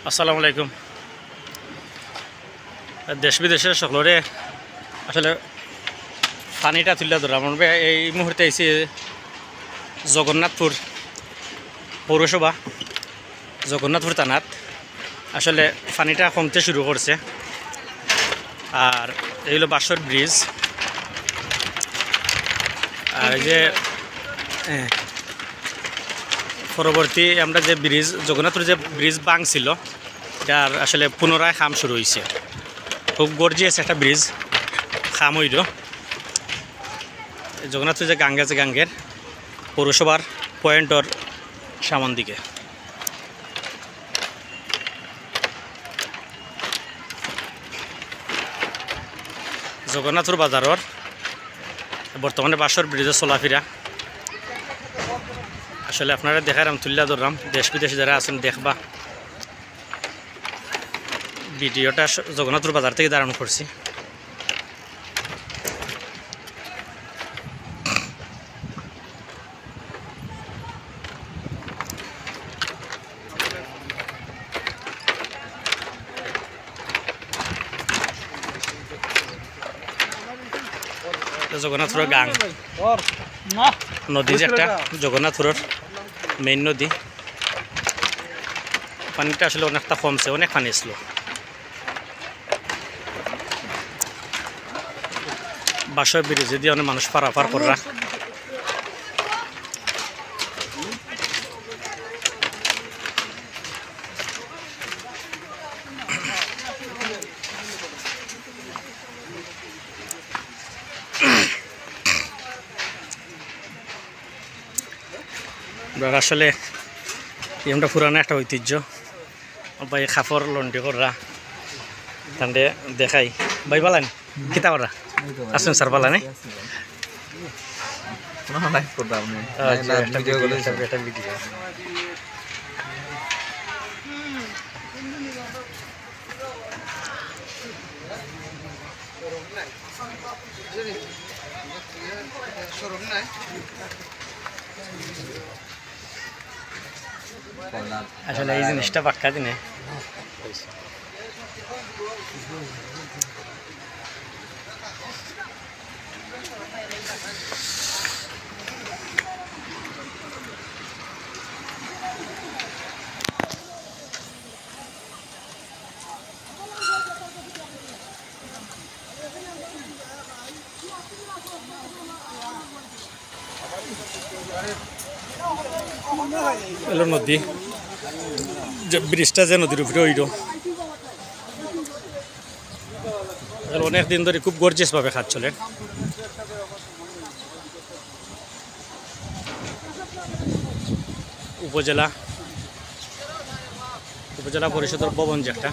আসসালামু আলাইকুম। দেশ বিদেশের সকলরে আসলে পানিটা তুলে ধরা মনে এই মুহূর্তে আইসি জগন্নাথপুর পৌরসভা জগন্নাথপুর থানাত আসলে পানিটা কমতে শুরু করছে। আর এই হলো বাঁশর ব্রিজ। আর এই যে পরবর্তী আমরা যে ব্রিজ জগন্নাথপুর যে ব্রিজ ভাঙছিল এটার আসলে পুনরায় কাম শুরু হয়েছে। খুব গর্জিয়াস একটা ব্রিজ খাম হইল। জগন্নাথপুর যে গাঙ্গে আছে গাঙ্গের পৌরসভার পয়েন্টর সামন দিকে জগন্নাথপুর বাজারের বর্তমানে বাঁশর ব্রিজের চলাফেরা আসলে আপনারা দেখারাম তুলিয়া ধরলাম। দেশ বিদেশে যারা আছেন দেখবা ভিডিওটা জগন্নাথপুর বাজার থেকে দাঁড়ানো করছি। জগন্নাথপুরের গাং নদী যে একটা জগন্নাথপুরের মেইন নদী, পানিটা আসলে অনেকটা কমছে, অনেক পানি ছিল। বাঁশর ব্রিজে দিয়ে অনেক মানুষ পারাপার করা। আসলে আমরা পুরানো একটা ঐতিহ্য ভাই খাফর লন্ডি করা তান্ডে দেখাই ভাই পালানি কিতা করা আসুন স্যার পালানি আসলে এই জিনিসটা পাক্কা দিনে এলো নদী যে ব্রিজটা যে নদীর উপরে হইল অনেক দিন ধরে খুব গর্জিয়াস ভাবে কাজ চলে। উপজেলা পরিষদের ভবন যে একটা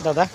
দাদা